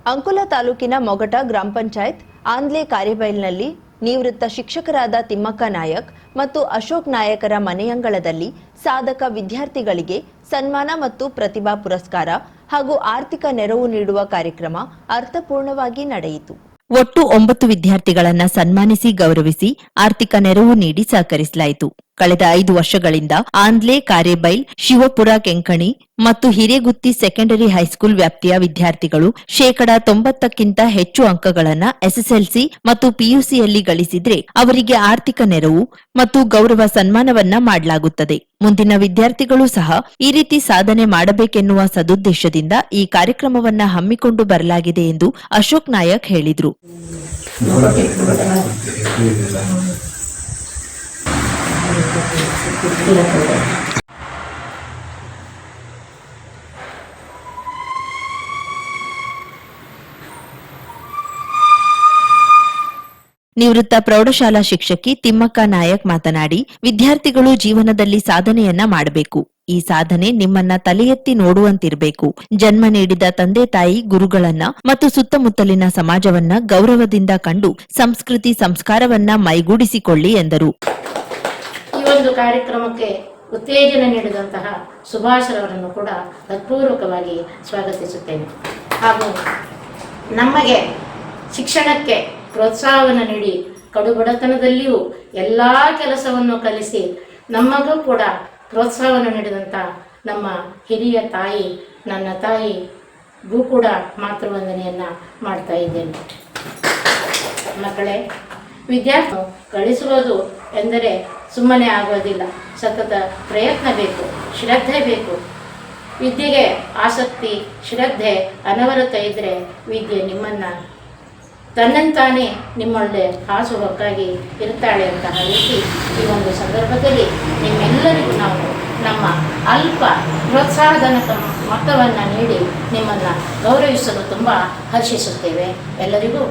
ಅಂಕೋಲಾ ತಾಲೂಕಿನ ಮೊಗಟ ಗ್ರಾಮ ಪಂಚಾಯತ್ ಆಂದ್ಲೆ ಕಾರ್ಯಬೈಲ್ನಲ್ಲಿ ನಿವೃತ್ತ ಶಿಕ್ಷಕರಾದ ತಿಮ್ಮಕ್ಕ ನಾಯಕ್ ಮತ್ತು ಅಶೋಕ್ ನಾಯಕರ ಮನೆಯಂಗಳದಲ್ಲಿ ಸಾಧಕ ವಿದ್ಯಾರ್ಥಿಗಳಿಗೆ ಸನ್ಮಾನ ಮತ್ತು ಪ್ರತಿಭಾ ಪುರಸ್ಕಾರ ಹಾಗೂ ಆರ್ಥಿಕ ನೆರವು ನೀಡುವ ಕಾರ್ಯಕ್ರಮ ಅರ್ಥಪೂರ್ಣವಾಗಿ ನಡೆಯಿತು. ಒಟ್ಟು 9 ವಿದ್ಯಾರ್ಥಿಗಳನ್ನು ಸನ್ಮಾನಿಸಿ ಗೌರವಿಸಿ ಆರ್ಥಿಕ ನೆರವು ನೀಡಿ ಸಹಕರಿಸಲಾಯಿತು. ಕಳೆದ 5 ವರ್ಷಗಳಿಂದ ಆಂದ್ಲೆ, ಕಾರೇಬೈಲ್, ಶಿವಪುರ, ಕೆಂಕಣಿ ಮತ್ತು ಹಿರೇಗುತ್ತಿ ಸೆಕೆಂಡರಿ ಹೈಸ್ಕೂಲ್ ವ್ಯಾಪ್ತಿಯ ವಿದ್ಯಾರ್ಥಿಗಳು 90% ಹೆಚ್ಚು ಅಂಕಗಳನ್ನು ಎಸ್ಎಸ್ಎಲ್ಸಿ ಮತ್ತು ಪಿಯುಸಿಯಲ್ಲಿ ಗಳಿಸಿದ್ರೆ ಅವರಿಗೆ ಆರ್ಥಿಕ ನೆರವು ಮತ್ತು ಗೌರವ ಸನ್ಮಾನವನ್ನ ಮಾಡಲಾಗುತ್ತದೆ. ಮುಂದಿನ ವಿದ್ಯಾರ್ಥಿಗಳು ಸಹ ಈ ರೀತಿ ಸಾಧನೆ ಮಾಡಬೇಕೆನ್ನುವ ಸದುದ್ದೇಶದಿಂದ ಈ ಕಾರ್ಯಕ್ರಮವನ್ನ ಹಮ್ಮಿಕೊಂಡು ಬರಲಾಗಿದೆ ಎಂದು ಅಶೋಕ್ ನಾಯಕ್ ಹೇಳಿದರು. ನಿವೃತ್ತ ಪ್ರೌಢಶಾಲಾ ಶಿಕ್ಷಕಿ ತಿಮ್ಮಕ್ಕ ನಾಯಕ್ ಮಾತನಾಡಿ, ವಿದ್ಯಾರ್ಥಿಗಳು ಜೀವನದಲ್ಲಿ ಸಾಧನೆಯನ್ನ ಮಾಡಬೇಕು. ಈ ಸಾಧನೆ ನಿಮ್ಮನ್ನ ತಲೆ ಎತ್ತಿ ನೋಡುವಂತಿರಬೇಕು. ಜನ್ಮ ನೀಡಿದ ತಂದೆ ತಾಯಿ, ಗುರುಗಳನ್ನ ಮತ್ತು ಸುತ್ತಮುತ್ತಲಿನ ಸಮಾಜವನ್ನ ಗೌರವದಿಂದ ಕಂಡು ಸಂಸ್ಕೃತಿ ಸಂಸ್ಕಾರವನ್ನ ಮೈಗೂಡಿಸಿಕೊಳ್ಳಿ ಎಂದರು. ಈ ಒಂದು ಕಾರ್ಯಕ್ರಮಕ್ಕೆ ಉತ್ತೇಜನ ನೀಡಿದಂತಹ ಸುಭಾಷ್ ರವರನ್ನು ಕೂಡ ಹೃತ್ಪೂರ್ವಕವಾಗಿ ಸ್ವಾಗತಿಸುತ್ತೇನೆ. ಹಾಗೂ ನಮಗೆ ಶಿಕ್ಷಣಕ್ಕೆ ಪ್ರೋತ್ಸಾಹವನ್ನು ನೀಡಿ ಕಡುಬಡತನದಲ್ಲಿಯೂ ಎಲ್ಲ ಕೆಲಸವನ್ನು ಕಲಿಸಿ ನಮಗೂ ಕೂಡ ಪ್ರೋತ್ಸಾಹವನ್ನು ನೀಡಿದಂಥ ನಮ್ಮ ಹಿರಿಯ ತಾಯಿ, ನನ್ನ ತಾಯಿಗೂ ಕೂಡ ಮಾತೃವಂದನೆಯನ್ನು ಮಾಡ್ತಾ ಇದ್ದೇನೆ. ಮಕ್ಕಳೇ, ವಿದ್ಯಾರ್ಥಿ ಗಳಿಸುವುದು ಎಂದರೆ ಸುಮ್ಮನೆ ಆಗೋದಿಲ್ಲ. ಸತತ ಪ್ರಯತ್ನ ಬೇಕು, ಶ್ರದ್ಧೆ ಬೇಕು. ವಿದ್ಯೆಗೆ ಆಸಕ್ತಿ, ಶ್ರದ್ಧೆ ಅನವರತ ಇದ್ದರೆ ವಿದ್ಯೆ ನಿಮ್ಮನ್ನು ತನ್ನಂತಾನೇ ನಿಮ್ಮೊಳ್ಳೆ ಹಾಸುಹೊಕ್ಕಾಗಿ ಇರ್ತಾಳೆ ಅಂತ ಹೇಳಿ ಈ ಒಂದು ಸಂದರ್ಭದಲ್ಲಿ ನಿಮ್ಮೆಲ್ಲರಿಗೂ ನಾವು ನಮ್ಮ ಅಲ್ಪ ಪ್ರೋತ್ಸಾಹಧನಕ ಮೊತ್ತವನ್ನು ನೀಡಿ ನಿಮ್ಮನ್ನು ಗೌರವಿಸಲು ತುಂಬ ಹರ್ಷಿಸುತ್ತೇವೆ. ಎಲ್ಲರಿಗೂ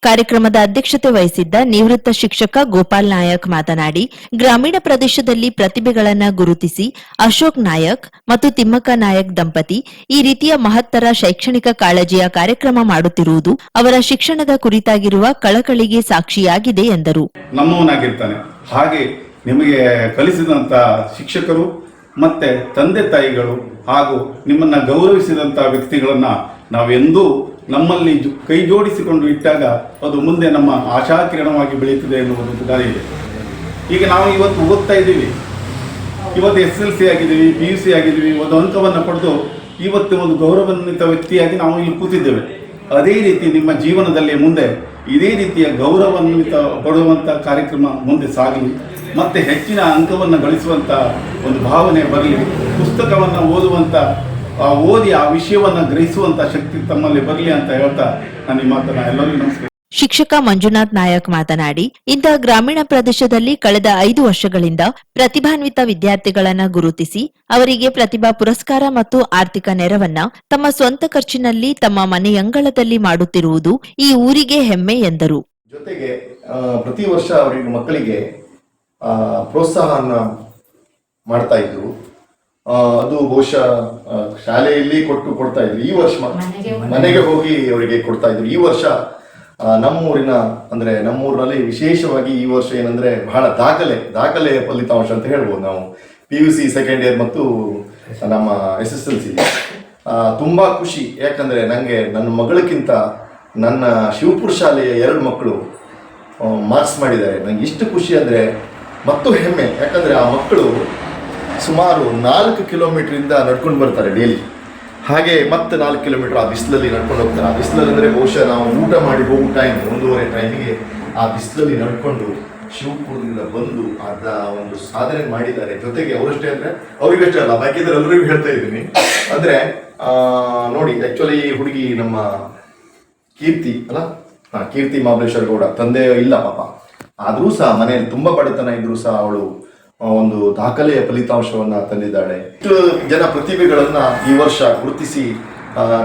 ಕಾರ್ಯಕ್ರಮದ ಅಧ್ಯಕ್ಷತೆ ವಹಿಸಿದ್ದ ನಿವೃತ್ತ ಶಿಕ್ಷಕ ಗೋಪಾಲ್ ನಾಯಕ್ ಮಾತನಾಡಿ, ಗ್ರಾಮೀಣ ಪ್ರದೇಶದಲ್ಲಿ ಪ್ರತಿಭೆಗಳನ್ನು ಗುರುತಿಸಿ ಅಶೋಕ್ ನಾಯಕ್ ಮತ್ತು ತಿಮ್ಮಕ್ಕ ನಾಯಕ್ ದಂಪತಿ ಈ ರೀತಿಯ ಮಹತ್ತರ ಶೈಕ್ಷಣಿಕ ಕಾಳಜಿಯ ಕಾರ್ಯಕ್ರಮ ಮಾಡುತ್ತಿರುವುದು ಅವರ ಶಿಕ್ಷಣದ ಕುರಿತಾಗಿರುವ ಕಳಕಳಿಗೆ ಸಾಕ್ಷಿಯಾಗಿದೆ ಎಂದರು. ನಮ್ಮವನಾಗಿರ್ತಾನೆ. ಹಾಗೆ ನಿಮಗೆ ಕಲಿಸಿದಂತ ಶಿಕ್ಷಕರು ಮತ್ತೆ ತಂದೆ ತಾಯಿಗಳು ಹಾಗೂ ನಿಮ್ಮನ್ನ ಗೌರವಿಸಿದಂತ ವ್ಯಕ್ತಿಗಳನ್ನ ನಾವೆಂದೂ ನಮ್ಮಲ್ಲಿ ಕೈ ಜೋಡಿಸಿಕೊಂಡು ಇಟ್ಟಾಗ ಅದು ಮುಂದೆ ನಮ್ಮ ಆಶಾಕಿರಣವಾಗಿ ಬೆಳೀತದೆ ಎನ್ನುವುದು ಗಾದೆ ಇದೆ. ಈಗ ನಾವು ಇವತ್ತು ಓದ್ತಾ ಇದ್ದೀವಿ, ಇವತ್ತು SSLC ಆಗಿದ್ದೀವಿ, PUC ಆಗಿದ್ದೀವಿ, ಒಂದು ಅಂಕವನ್ನು ಪಡೆದು ಇವತ್ತು ಒಂದು ಗೌರವಾನ್ವಿತ ವ್ಯಕ್ತಿಯಾಗಿ ನಾವು ಇಲ್ಲಿ ಕೂತಿದ್ದೇವೆ. ಅದೇ ರೀತಿ ನಿಮ್ಮ ಜೀವನದಲ್ಲಿ ಮುಂದೆ ಇದೇ ರೀತಿಯ ಗೌರವಾನ್ವಿತ ಪಡುವಂಥ ಕಾರ್ಯಕ್ರಮ ಮುಂದೆ ಸಾಗಲಿ, ಮತ್ತೆ ಹೆಚ್ಚಿನ ಅಂಕವನ್ನು ಗಳಿಸುವಂಥ ಒಂದು ಭಾವನೆ ಬರಲಿ, ಪುಸ್ತಕವನ್ನು ಓದುವಂಥ ಓದಿ ಆ ವಿಷಯವನ್ನು ಗ್ರಹಿಸುವಂತ ಶಕ್ತಿ ತಮ್ಮಲ್ಲಿ ಬರಲಿ ಅಂತ ಹೇಳ್ತಾ ನಾನು ಈ ಮಾತನ್ನ ಎಲ್ಲರಿಗೂ ನಮಸ್ಕಾರ. ಶಿಕ್ಷಕ ಮಂಜುನಾಥ್ ನಾಯಕ್ ಮಾತನಾಡಿ, ಇಂತಹ ಗ್ರಾಮೀಣ ಪ್ರದೇಶದಲ್ಲಿ ಕಳೆದ 5 ವರ್ಷಗಳಿಂದ ಪ್ರತಿಭಾನ್ವಿತ ವಿದ್ಯಾರ್ಥಿಗಳನ್ನ ಗುರುತಿಸಿ ಅವರಿಗೆ ಪ್ರತಿಭಾ ಪುರಸ್ಕಾರ ಮತ್ತು ಆರ್ಥಿಕ ನೆರವನ್ನ ತಮ್ಮ ಸ್ವಂತ ಖರ್ಚಿನಲ್ಲಿ ತಮ್ಮ ಮನೆಯಂಗಳದಲ್ಲಿ ಮಾಡುತ್ತಿರುವುದು ಈ ಊರಿಗೆ ಹೆಮ್ಮೆ ಎಂದರು. ಜೊತೆಗೆ ಪ್ರತಿ ವರ್ಷ ಅವರಿಗೆ ಮಕ್ಕಳಿಗೆ ಪ್ರೋತ್ಸಾಹನ ಮಾಡ್ತಾ ಇದ್ರು. ಅದು ಬಹುಶಃ ಶಾಲೆಯಲ್ಲಿ ಕೊಡ್ತಾ ಇದ್ರು. ಈ ವರ್ಷ ಮನೆಗೆ ಹೋಗಿ ಅವರಿಗೆ ಕೊಡ್ತಾ ಇದ್ರು. ಈ ವರ್ಷ ನಮ್ಮೂರಿನಲ್ಲಿ ವಿಶೇಷವಾಗಿ ಈ ವರ್ಷ ಏನಂದ್ರೆ ಬಹಳ ದಾಖಲೆ ಫಲಿತಾಂಶ ಅಂತ ಹೇಳ್ಬೋದು. ನಾವು PUC ಸೆಕೆಂಡ್ ಇಯರ್ ಮತ್ತು ನಮ್ಮ SSLC ತುಂಬಾ ಖುಷಿ. ಯಾಕಂದ್ರೆ ನಂಗೆ ನನ್ನ ಮಗಳಕ್ಕಿಂತ ನನ್ನ ಶಿವಪುರ ಶಾಲೆಯ 2 ಮಕ್ಕಳು ಮಾರ್ಕ್ಸ್ ಮಾಡಿದ್ದಾರೆ. ನಂಗೆ ಇಷ್ಟು ಖುಷಿ ಅಂದ್ರೆ ಮತ್ತು ಹೆಮ್ಮೆ. ಯಾಕಂದ್ರೆ ಆ ಮಕ್ಕಳು ಸುಮಾರು 4 ಕಿಲೋಮೀಟರಿಂದ ನಡ್ಕೊಂಡು ಬರ್ತಾರೆ ಡೈಲಿ. ಹಾಗೆ ಮತ್ತೆ 4 ಕಿಲೋಮೀಟರ್ ಆ ಬಿಸಿಲಲ್ಲಿ ನಡ್ಕೊಂಡು ಹೋಗ್ತಾರೆ. ಆ ಬಿಸಿಲಲ್ಲಿ ಅಂದರೆ ಬಹುಶಃ ನಾವು ಊಟ ಮಾಡಿ ಹೋಗೋ ಟೈಮ್ 1:30 ಟೈಮಿಗೆ ಆ ಬಿಸಿಲಲ್ಲಿ ನಡ್ಕೊಂಡು ಶಿವಪುರದಿಂದ ಬಂದು ಅದ ಒಂದು ಸಾಧನೆ ಮಾಡಿದ್ದಾರೆ. ಜೊತೆಗೆ ಅವರಷ್ಟೇ ಅಂದರೆ ಅವರಿಗಷ್ಟೇ ಅಲ್ಲ, ಬಾಕಿದ್ರೆ ಎಲ್ಲರಿಗೂ ಹೇಳ್ತಾ ಇದ್ದೀನಿ. ಅಂದರೆ ನೋಡಿ, ಆ್ಯಕ್ಚುಲಿ ಈ ಹುಡುಗಿ ನಮ್ಮ ಕೀರ್ತಿ ಕೀರ್ತಿ ಮಹಾಬಲೇಶ್ವರ ಗೌಡ ತಂದೆ ಇಲ್ಲ ಪಾಪ, ಆದರೂ ಸಹ ಮನೆಯಲ್ಲಿ ತುಂಬ ಬಡತನ ಇದ್ರೂ ಸಹ ಅವಳು ಒಂದು ದಾಖಲೆಯ ಫಲಿತಾಂಶವನ್ನ ತಂದಿದ್ದಾಳೆ. ಇಷ್ಟು ಜನ ಪ್ರತಿಭೆಗಳನ್ನ ಈ ವರ್ಷ ಗುರುತಿಸಿ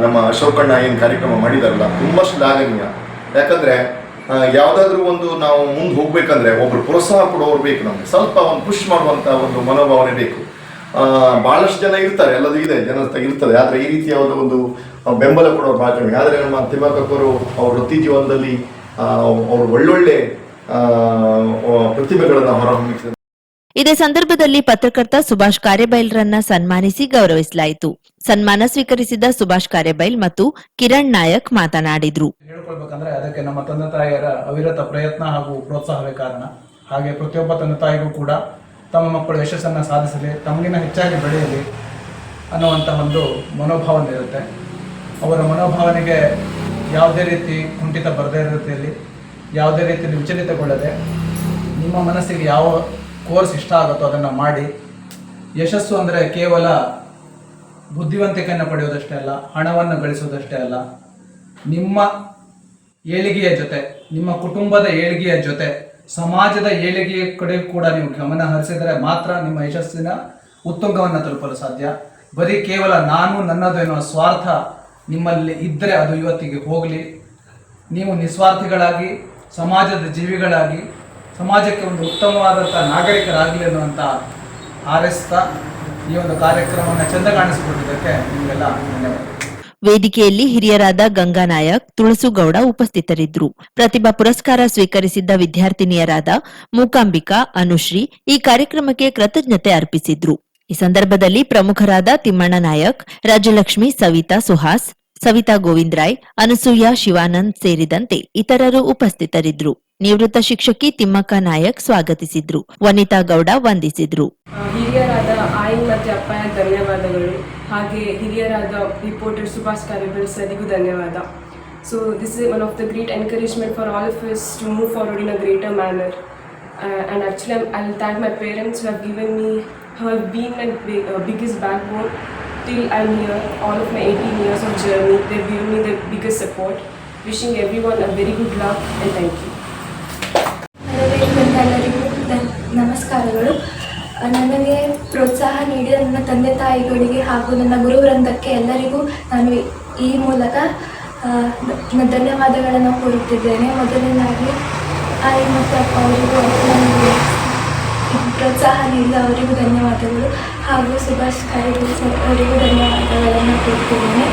ನಮ್ಮ ಅಶೋಕಣ್ಣ ಏನು ಕಾರ್ಯಕ್ರಮ ಮಾಡಿದಾರಲ್ಲ, ತುಂಬಾ ಶ್ಲಾಘನೀಯ. ಯಾಕಂದ್ರೆ ಯಾವುದಾದ್ರೂ ಒಂದು ನಾವು ಮುಂದೆ ಹೋಗ್ಬೇಕಂದ್ರೆ ಒಬ್ರು ಪ್ರೋತ್ಸಾಹ ಕೊಡೋರು ಬೇಕು, ನಮ್ಗೆ ಸ್ವಲ್ಪ ಒಂದು ಪುಷ್ ಮಾಡುವಂತ ಒಂದು ಮನೋಭಾವನೆ ಬೇಕು. ಬಹಳಷ್ಟು ಜನ ಇರ್ತಾರೆ, ಎಲ್ಲದೂ ಇದೆ, ಜನ ಇರ್ತದೆ. ಆದ್ರೆ ಈ ರೀತಿಯಾದ ಒಂದು ಬೆಂಬಲ ಕೊಡೋರು ಭಾಳ ಕಡಿಮೆ. ಆದರೆ ನಮ್ಮ ತಿಮ್ಮಕ್ಕವರು ಅವ್ರ ವೃತ್ತಿ ಜೀವನದಲ್ಲಿ ಅವರು ಒಳ್ಳೊಳ್ಳೆ ಪ್ರತಿಭೆಗಳನ್ನು ಹೊರಹೊಮ್ಮಿಸಿದ್ದಾರೆ. ಇದೇ ಸಂದರ್ಭದಲ್ಲಿ ಪತ್ರಕರ್ತ ಸುಭಾಷ್ ಕಾರೆಬೈಲ್ರನ್ನ ಸನ್ಮಾನಿಸಿ ಗೌರವಿಸಲಾಯಿತು. ಸನ್ಮಾನ ಸ್ವೀಕರಿಸಿದ ಸುಭಾಷ್ ಕಾರೆಬೈಲ್ ಮತ್ತು ಕಿರಣ್ ನಾಯಕ್ ಮಾತನಾಡಿದ್ರು. ಹೇಳ್ಕೊಳ್ಬೇಕಂದ್ರೆ ಅದಕ್ಕೆ ನಮ್ಮ ತಂದೆ ತಾಯಿಯರ ಅವಿರತ ಪ್ರಯತ್ನ ಹಾಗೂ ಪ್ರೋತ್ಸಾಹವೇ ಕಾರಣ. ಹಾಗೆ ಪ್ರತಿಯೊಬ್ಬ ತಂದೆ ತಾಯಿಗೂ ಕೂಡ ತಮ್ಮ ಮಕ್ಕಳು ಯಶಸ್ಸನ್ನು ಸಾಧಿಸಲಿ, ತಮಗಿನ ಹೆಚ್ಚಾಗಿ ಬೆಳೆಯಲಿ ಅನ್ನುವಂಥ ಒಂದು ಮನೋಭಾವನೆ ಇರುತ್ತೆ. ಅವರ ಮನೋಭಾವನೆಗೆ ಯಾವುದೇ ರೀತಿ ಕುಂಠಿತ ಬರದೇ ಇರೋ ರೀತಿಯಲ್ಲಿ, ಯಾವುದೇ ರೀತಿಯಲ್ಲಿ ವಿಚಲಿತಗೊಳ್ಳದೆ, ನಿಮ್ಮ ಮನಸ್ಸಿಗೆ ಯಾವ ಕೋರ್ಸ್ ಇಷ್ಟ ಆಗುತ್ತೋ ಅದನ್ನು ಮಾಡಿ. ಯಶಸ್ಸು ಅಂದರೆ ಕೇವಲ ಬುದ್ಧಿವಂತಿಕೆಯನ್ನು ಪಡೆಯೋದಷ್ಟೇ ಅಲ್ಲ, ಹಣವನ್ನು ಗಳಿಸೋದಷ್ಟೇ ಅಲ್ಲ, ನಿಮ್ಮ ಏಳಿಗೆಯ ಜೊತೆ, ನಿಮ್ಮ ಕುಟುಂಬದ ಏಳಿಗೆಯ ಜೊತೆ ಸಮಾಜದ ಏಳಿಗೆಯ ಕಡೆ ಕೂಡ ನೀವು ಗಮನ ಹರಿಸಿದರೆ ಮಾತ್ರ ನಿಮ್ಮ ಯಶಸ್ಸಿನ ಉತ್ತುಂಗವನ್ನು ತಲುಪಲು ಸಾಧ್ಯ. ಬರೀ ಕೇವಲ ನಾನು ನನ್ನದು ಎನ್ನುವ ಸ್ವಾರ್ಥ ನಿಮ್ಮಲ್ಲಿ ಇದ್ದರೆ ಅದು ಇವತ್ತಿಗೆ ಹೋಗಲಿ. ನೀವು ನಿಸ್ವಾರ್ಥಿಗಳಾಗಿ, ಸಮಾಜದ ಜೀವಿಗಳಾಗಿ, ಸಮಾಜಕ್ಕೆ ಒಂದು ಉತ್ತಮವಾದಂಥ ನಾಗರಿಕರಾಗಲಿ ಅನ್ನುವಂಥ ಹಾರೈಸ್ತಾ ಈ ಒಂದು ಕಾರ್ಯಕ್ರಮವನ್ನು ಚೆಂದ ಕಾಣಿಸಿಕೊಟ್ಟಿದ್ದಕ್ಕೆ ನಿಮಗೆಲ್ಲ ಧನ್ಯವಾದ. ವೇದಿಕೆಯಲ್ಲಿ ಹಿರಿಯರಾದ ಗಂಗಾನಾಯಕ್, ತುಳಸುಗೌಡ ಉಪಸ್ಥಿತರಿದ್ದರು. ಪ್ರತಿಭಾ ಪುರಸ್ಕಾರ ಸ್ವೀಕರಿಸಿದ್ದ ವಿದ್ಯಾರ್ಥಿನಿಯರಾದ ಮೂಕಾಂಬಿಕಾ, ಅನುಶ್ರೀ ಈ ಕಾರ್ಯಕ್ರಮಕ್ಕೆ ಕೃತಜ್ಞತೆ ಅರ್ಪಿಸಿದ್ರು. ಈ ಸಂದರ್ಭದಲ್ಲಿ ಪ್ರಮುಖರಾದ ತಿಮ್ಮಣ್ಣ ನಾಯಕ್, ರಾಜಲಕ್ಷ್ಮಿ, ಸವಿತಾ ಸುಹಾಸ್, ಸವಿತಾ ಗೋವಿಂದರಾಯ್, ಅನಸೂಯ, ಶಿವಾನಂದ್ ಸೇರಿದಂತೆ ಇತರರು ಉಪಸ್ಥಿತರಿದ್ದರು. ನಿವೃತ್ತ ಶಿಕ್ಷಕಿ ತಿಮ್ಮಕ್ಕ ನಾಯಕ್ ಸ್ವಾಗತಿಸಿದ್ರು. ವನಿತಾ ಗೌಡ ವಂದಿಸಿದ್ರು. ಹಿರಿಯರಾದ ಆಯಿನ್ ಮತ್ತು ಅಪ್ಪಯ್ಯ ಧನ್ಯವಾದಗಳು. ಹಾಗೆ ಹಿರಿಯರಾದ ರಿಪೋರ್ಟರ್ ಸುಭಾಷ್ ಕಾರೆಬೈಲ್ ಸರಿಗೂ ಧನ್ಯವಾದ. So this is one of the great encouragement for all of us to move forward in a greater manner. And actually I'll thank my parents who have given me, who have been my biggest backbone till I'm here. All of my 18 years of journey, they've given me the biggest support. Wishing everyone a very good luck and thank you. ಎಲ್ಲರಿಗೂ ನಮಸ್ಕಾರಗಳು. ನನಗೆ ಪ್ರೋತ್ಸಾಹ ನೀಡಿದ ನನ್ನ ತಂದೆ ತಾಯಿಗಳಿಗೆ ಹಾಗೂ ನನ್ನ ಗುರುವೃಂದಕ್ಕೆ ಎಲ್ಲರಿಗೂ ನಾನು ಈ ಮೂಲಕ ಧನ್ಯವಾದಗಳನ್ನು ಕೋರುತ್ತಿದ್ದೇನೆ. ಮೊದಲನೇದಾಗಿ ಆಯಿ ಮತ್ತು ಅಪ್ಪ ಅವರಿಗೂ ನನಗೆ ಪ್ರೋತ್ಸಾಹ ನೀಡಿದ ಅವರಿಗೂ ಧನ್ಯವಾದಗಳು ಹಾಗೂ ಸುಭಾಷ್ ಕಾರೆಬೈಲ್ ಸರ್ ಅವರಿಗೂ ಧನ್ಯವಾದಗಳನ್ನು ಕೋರುತ್ತಿದ್ದೇನೆ.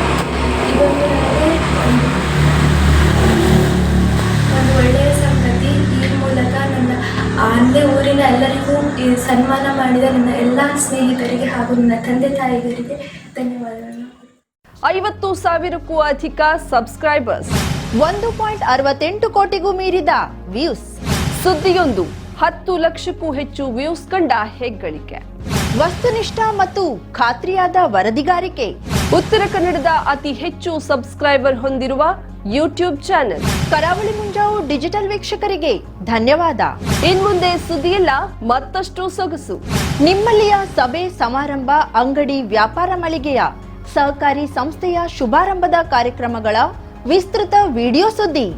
ಇದೊಂದು ನನಗೆ ಒಂದು ಒಳ್ಳೆಯ ಸಂಗತಿ. ಈ ಮೂಲಕ ನನ್ನ ಆಂಧ್ಯ ಊರಿನ ಎಲ್ಲರಿಗೂ ಸನ್ಮಾನ ಮಾಡಿದ ನನ್ನ ಎಲ್ಲ ಸ್ನೇಹಿತರಿಗೆ ಹಾಗೂ ನನ್ನ ತಂದೆ ತಾಯಿಗಳಿಗೆ ಧನ್ಯವಾದಗಳನ್ನು. 50,000ಕ್ಕೂ ಅಧಿಕ ಸಬ್ಸ್ಕ್ರೈಬರ್ಸ್, 1.68 ಕೋಟಿಗೂ ಮೀರಿದ ವ್ಯೂಸ್, ಸುದ್ದಿಯೊಂದು 10 ಲಕ್ಷಕ್ಕೂ ಹೆಚ್ಚು ವ್ಯೂಸ್ ಕಂಡ ಹೆಗ್ಗಳಿಕೆ, ವಸ್ತುನಿಷ್ಠ ಮತ್ತು ಖಾತ್ರಿಯಾದ ವರದಿಗಾರಿಕೆ, ಉತ್ತರ ಕನ್ನಡದ ಅತಿ ಹೆಚ್ಚು ಸಬ್ಸ್ಕ್ರೈಬರ್ ಹೊಂದಿರುವ ಯೂಟ್ಯೂಬ್ ಚಾನೆಲ್ ಕರಾವಳಿ ಮುಂಜಾವು ಡಿಜಿಟಲ್ ವೀಕ್ಷಕರಿಗೆ ಧನ್ಯವಾದ. ಇನ್ಮುಂದೆ ಸುದ್ದಿಯಲ್ಲ ಮತ್ತಷ್ಟು ಸೊಗಸು. ನಿಮ್ಮಲ್ಲಿಯ ಸಭೆ ಸಮಾರಂಭ, ಅಂಗಡಿ, ವ್ಯಾಪಾರ ಮಳಿಗೆಯ, ಸಹಕಾರಿ ಸಂಸ್ಥೆಯ ಶುಭಾರಂಭದ ಕಾರ್ಯಕ್ರಮಗಳ ವಿಸ್ತೃತ ವಿಡಿಯೋ ಸುದ್ದಿ.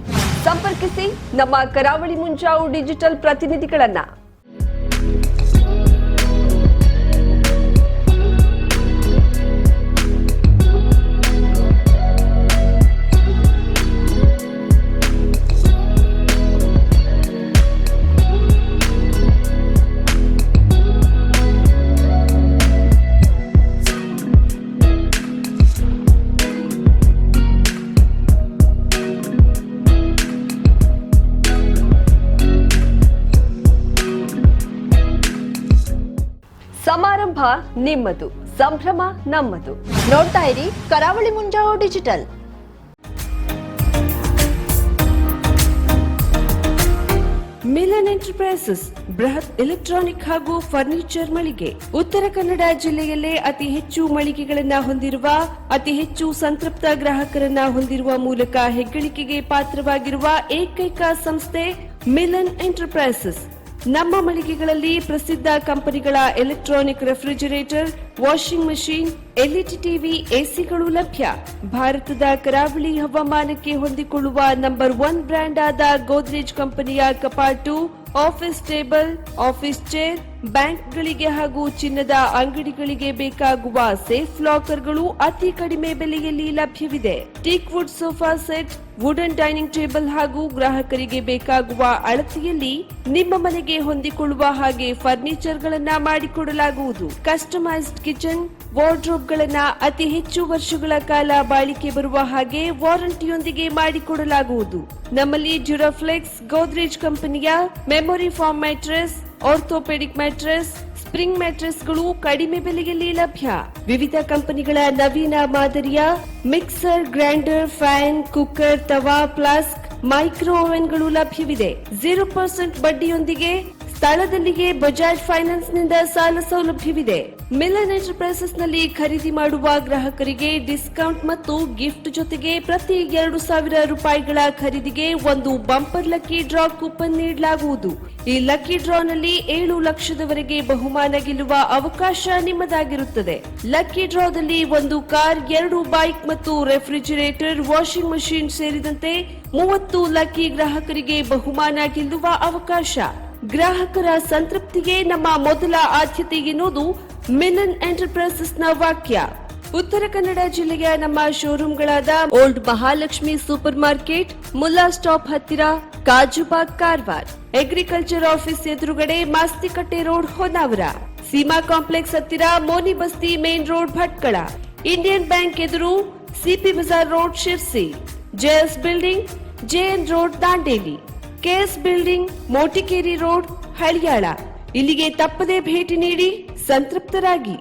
ಸಂಪರ್ಕಿಸಿ ನಮ್ಮ ಕರಾವಳಿ ಮುಂಜಾವು ಡಿಜಿಟಲ್ ಪ್ರತಿನಿಧಿಗಳನ್ನ. ಸಮಾರಂಭ ನಿಮ್ಮದು, ಸಂಭ್ರಮ ನಮ್ಮದು. ನೋಡ್ತಾ ಇರಿ ಕರಾವಳಿ ಮುಂಜಾವು ಡಿಜಿಟಲ್. ಮಿಲನ್ ಎಂಟರ್ಪ್ರೈಸಸ್ ಬೃಹತ್ ಎಲೆಕ್ಟ್ರಾನಿಕ್ ಹಾಗೂ ಫರ್ನಿಚರ್ ಮಳಿಗೆ. ಉತ್ತರ ಕನ್ನಡ ಜಿಲ್ಲೆಯಲ್ಲೇ ಅತಿ ಹೆಚ್ಚು ಮಳಿಗೆಗಳನ್ನ ಹೊಂದಿರುವ, ಅತಿ ಹೆಚ್ಚು ಸಂತೃಪ್ತ ಗ್ರಾಹಕರನ್ನ ಹೊಂದಿರುವ ಮೂಲಕ ಹೆಗ್ಗಳಿಕೆಗೆ ಪಾತ್ರವಾಗಿರುವ ಏಕೈಕ ಸಂಸ್ಥೆ ಮಿಲನ್ ಎಂಟರ್ಪ್ರೈಸಸ್. ನಮ್ಮ ಮಳಿಗೆಗಳಲ್ಲಿ ಪ್ರಸಿದ್ಧ ಕಂಪನಿಗಳ electronic refrigerator, washing machine, LED TV, ಎಸಿಗಳು ಲಭ್ಯ. ಭಾರತದ ಕರಾವಳಿ ಹವಾಮಾನಕ್ಕೆ ಹೊಂದಿಕೊಳ್ಳುವ ನಂಬರ್ 1 ಬ್ರ್ಯಾಂಡ್ ಆದ ಗೋದ್ರೇಜ್ ಕಂಪನಿಯ ಕಪಾಟು, ಆಫೀಸ್ ಟೇಬಲ್, ಆಫೀಸ್ ಚೇರ್, ಬ್ಯಾಂಕ್ಗಳಿಗೆ ಹಾಗೂ ಚಿನ್ನದ ಅಂಗಡಿಗಳಿಗೆ ಬೇಕಾಗುವ ಸೇಫ್ ಲಾಕರ್ಗಳು ಅತಿ ಕಡಿಮೆ ಬೆಲೆಯಲ್ಲಿ ಲಭ್ಯವಿದೆ. Teak wood sofa set, wooden dining table ಹಾಗೂ ಗ್ರಾಹಕರಿಗೆ ಬೇಕಾಗುವ ಅಳತೆಯಲ್ಲಿ ನಿಮ್ಮ ಮನೆಗೆ ಹೊಂದಿಕೊಳ್ಳುವ ಹಾಗೆ ಫರ್ನಿಚರ್ ಗಳನ್ನ ಮಾಡಿಕೊಡಲಾಗುವುದು. ಕಸ್ಟಮೈಸ್ಡ್ ಕಿಚನ್, ವಾರ್ಡ್ರೋಬ್ಗಳನ್ನ ಅತಿ ಹೆಚ್ಚು ವರ್ಷಗಳ ಕಾಲ ಬಾಳಿಕೆ ಬರುವ ಹಾಗೆ ವಾರಂಟಿಯೊಂದಿಗೆ ಮಾಡಿಕೊಡಲಾಗುವುದು. ನಮ್ಮಲ್ಲಿ ಡ್ಯೂರಾಫ್ಲೆಕ್ಸ್, ಗೋದ್ರೇಜ್ ಕಂಪನಿಯ memory foam mattress, orthopaedic mattress, spring ಮ್ಯಾಟ್ರೆಸ್ಗಳು ಕಡಿಮೆ ಬೆಲೆಯಲ್ಲಿ ಲಭ್ಯ. ವಿವಿಧ ಕಂಪನಿಗಳ ನವೀನ ಮಾದರಿಯ ಮಿಕ್ಸರ್, ಗ್ರೈಂಡರ್, ಫ್ಯಾನ್, ಕುಕ್ಕರ್, ತವಾ, ಫ್ಲಾಸ್ಕ್, ಮೈಕ್ರೋ ಓವೆನ್ಗಳು ಲಭ್ಯವಿದೆ. 0% ಬಡ್ಡಿಯೊಂದಿಗೆ ಸ್ಥಳದಲ್ಲಿಯೇ ಬಜಾಜ್ ಫೈನಾನ್ಸ್ ನಿಂದ ಸಾಲ ಸೌಲಭ್ಯವಿದೆ. ಮಿಲನ್ ಎಂಟರ್ಪ್ರೈಸಸ್ ನಲ್ಲಿ ಖರೀದಿ ಮಾಡುವ ಗ್ರಾಹಕರಿಗೆ ಡಿಸ್ಕೌಂಟ್ ಮತ್ತು ಗಿಫ್ಟ್ ಜೊತೆಗೆ ಪ್ರತಿ 2,000 ರೂಪಾಯಿಗಳ ಖರೀದಿಗೆ ಒಂದು ಬಂಪರ್ ಲಕ್ಕಿ ಡ್ರಾ ಕೂಪನ್ ನೀಡಲಾಗುವುದು. ಈ ಲಕ್ಕಿ ಡ್ರಾನಲ್ಲಿ 7 ಲಕ್ಷದವರೆಗೆ ಬಹುಮಾನ ಗೆಲ್ಲುವ ಅವಕಾಶ ನಿಮ್ಮದಾಗಿರುತ್ತದೆ. ಲಕ್ಕಿ ಡ್ರಾದಲ್ಲಿ 1 ಕಾರ್, 2 ಬೈಕ್ ಮತ್ತು ರೆಫ್ರಿಜಿರೇಟರ್, ವಾಷಿಂಗ್ ಮಷಿನ್ ಸೇರಿದಂತೆ 30 ಲಕ್ಕಿ ಗ್ರಾಹಕರಿಗೆ ಬಹುಮಾನ ಗೆಲ್ಲುವ ಅವಕಾಶ. ಗ್ರಾಹಕರ ಸಂತೃಪ್ತಿಗೆ ನಮ್ಮ ಮೊದಲ ಆದ್ಯತೆ ಎನ್ನುವುದು ಮಿಲನ್ ಎಂಟರ್ಪ್ರೈಸಸ್ನ ವಾಕ್ಯ. ಉತ್ತರ ಕನ್ನಡ ಜಿಲ್ಲೆಯ ನಮ್ಮ ಶೋರೂಮ್ಗಳಾದ old Mahalakshmi super market, Mulla stop ಹತ್ತಿರ, ಕಾಜುಬಾಗ್, ಕಾರವಾರ, ಅಗ್ರಿಕಲ್ಚರ್ ಆಫೀಸ್ ಎದುರುಗಡೆ, ಮಾಸ್ತಿಕಟ್ಟೆ ರೋಡ್, ಹೊನ್ನಾವರ, ಸೀಮಾ ಕಾಂಪ್ಲೆಕ್ಸ್ ಹತ್ತಿರ, Moni Basti main road, Bhatkal, Indian bank ಎದುರು, CP Bazar road, Sirsi, JS building, JN road, Dandeli, KS building, Motikeri road, Haliyal. ಇಲ್ಲಿಗೆ ತಪ್ಪದೇ ಭೇಟಿ ನೀಡಿ ಸಂತೃಪ್ತರಾಗಿ.